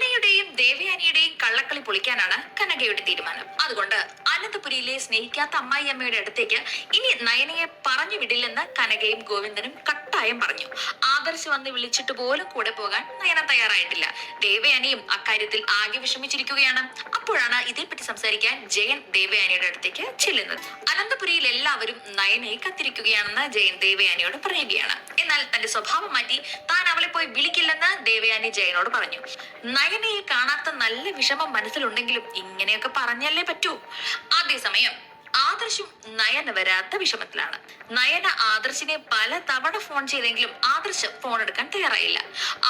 നയനയുടെയും ദേവയാനിയുടെയും കള്ളക്കളി പൊളിക്കാനാണ് കനകയുടെ തീരുമാനം. അതുകൊണ്ട് അനന്തപുരിയിലെ സ്നേഹിക്കാത്ത അമ്മായിയമ്മയുടെ അടുത്തേക്ക് ഇനി നയനയെ പറഞ്ഞു വിടില്ലെന്ന് കനകയും ഗോവിന്ദനും കട്ടായം പറഞ്ഞു. ആദർശ് വന്ന് വിളിച്ചിട്ട് പോലും കൂടെ പോകാൻ നയന തയ്യാറായിട്ടില്ല. ദേവയാനിയും അക്കാര്യത്തിൽ ആകെ വിഷമിച്ചിരിക്കുകയാണ്. അപ്പോഴാണ് ഇതേപ്പറ്റി സംസാരിക്കാൻ ജയൻ ദേവയാനിയുടെ അടുത്തേക്ക് ചെല്ലുന്നത്. അനന്തപുരിയിൽ എല്ലാവരും നയനയെ കത്തിരിക്കുകയാണെന്ന് ജയൻ ദേവയാനിയോട് പറയുകയാണ്. എന്നാൽ തന്റെ സ്വഭാവം മാറ്റി താൻ അവളെ പോയി വിളിക്കില്ലെന്ന് ദേവയാനി ജയനോട് പറഞ്ഞു. നയനയെ കാണാത്ത നല്ല വിഷമം മനസ്സിലുണ്ടെങ്കിലും ഇങ്ങനെയൊക്കെ പറഞ്ഞല്ലേ പറ്റൂ. അതേസമയം ആദർശും നയന വരാത്ത വിഷമത്തിലാണ്. നയന ആദർശിനെ പല തവണ ഫോൺ ചെയ്തെങ്കിലും ആദർശ് ഫോൺ എടുക്കാൻ തയ്യാറായില്ല.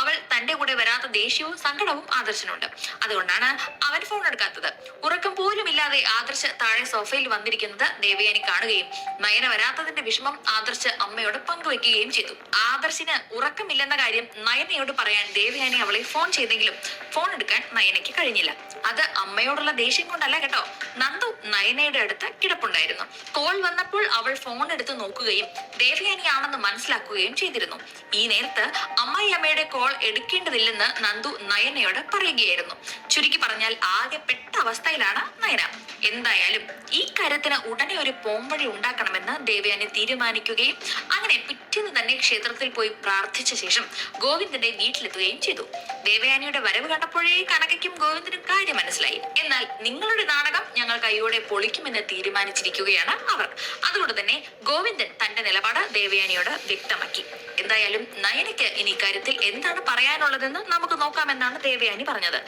അവൾ തന്റെ കൂടെ വരാത്ത ദേഷ്യവും സങ്കടവും ആദർശിനുണ്ട്. അതുകൊണ്ടാണ് അവൻ ഫോൺ എടുക്കാത്തത്. ഉറക്കം പോലും ഇല്ലാതെ ആദർശ് താഴെ സോഫയിൽ വന്നിരിക്കുന്നത് ദേവയാനി കാണുകയും നയന വരാത്തതിന്റെ വിഷമം ആദർശ് അമ്മയോട് പങ്കുവെക്കുകയും ചെയ്തു. ആദർശിന് ഉറക്കമില്ലെന്ന കാര്യം നയനയോട് പറയാൻ ദേവയാനി അവളെ ഫോൺ ചെയ്തെങ്കിലും ഫോൺ എടുക്കാൻ നയനയ്ക്ക് കഴിഞ്ഞില്ല. അത് അമ്മയോടുള്ള ദേഷ്യം കൊണ്ടല്ല കേട്ടോ. നന്ദു നയനയുടെ അടുത്ത് കിടപ്പുണ്ടായിരുന്നു. കോൾ വന്നപ്പോൾ അവൾ ഫോൺ എടുത്ത് നോക്കുകയും ദേവയാനിയാണെന്ന് മനസ്സിലാക്കുകയും ചെയ്തിരുന്നു. ഈ നേരത്ത് അമ്മായി അമ്മയുടെ കോൾ എടുക്കേണ്ടതില്ലെന്ന് നന്ദു നയനയോട് പറയുകയായിരുന്നു. ചുരുക്കി പറഞ്ഞാൽ ആകെ പെട്ട അവസ്ഥയിലാണ് നയന. എന്തായാലും ഈ കാര്യത്തിന് ഉടനെ ഒരു പോംവഴി ഉണ്ടാക്കണമെന്ന് ദേവയാനി തീരുമാനിക്കുകയും അങ്ങനെ പിറ്റേന്ന് തന്നെ ക്ഷേത്രത്തിൽ പോയി പ്രാർത്ഥിച്ച ശേഷം ഗോവിന്ദന്റെ വീട്ടിലെത്തുകയും ചെയ്തു. ദേവയാനിയുടെ വരവ് കണ്ടപ്പോഴേ കനകയ്ക്കും ഗോവിന്ദനും കാര്യം മനസ്സിലായി. എന്നാൽ നിങ്ങളുടെ നാടകം ഞങ്ങൾ കൈയോടെ പൊളിക്കുമെന്ന് തീരുമാനിച്ചിരിക്കുകയാണ് അവർ. അതുകൊണ്ട് തന്നെ ഗോവിന്ദൻ തന്റെ നിലപാട് ദേവയാനിയോട് വ്യക്തമാക്കി. എന്തായാലും നയനയ്ക്ക് ഇനി കാര്യത്തിൽ എന്താണ് പറയാനുള്ളതെന്ന് നമുക്ക് നോക്കാമെന്നാണ് ദേവയാനി പറഞ്ഞത്.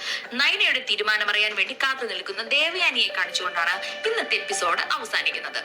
നയനയുടെ തീരുമാനം അറിയാൻ വേണ്ടി കാത്തു നിൽക്കുന്ന ദേവയാനിയെ കാണിച്ചുകൊണ്ടാണ് ഇന്നത്തെ എപ്പിസോഡ് അവസാനിക്കുന്നത്.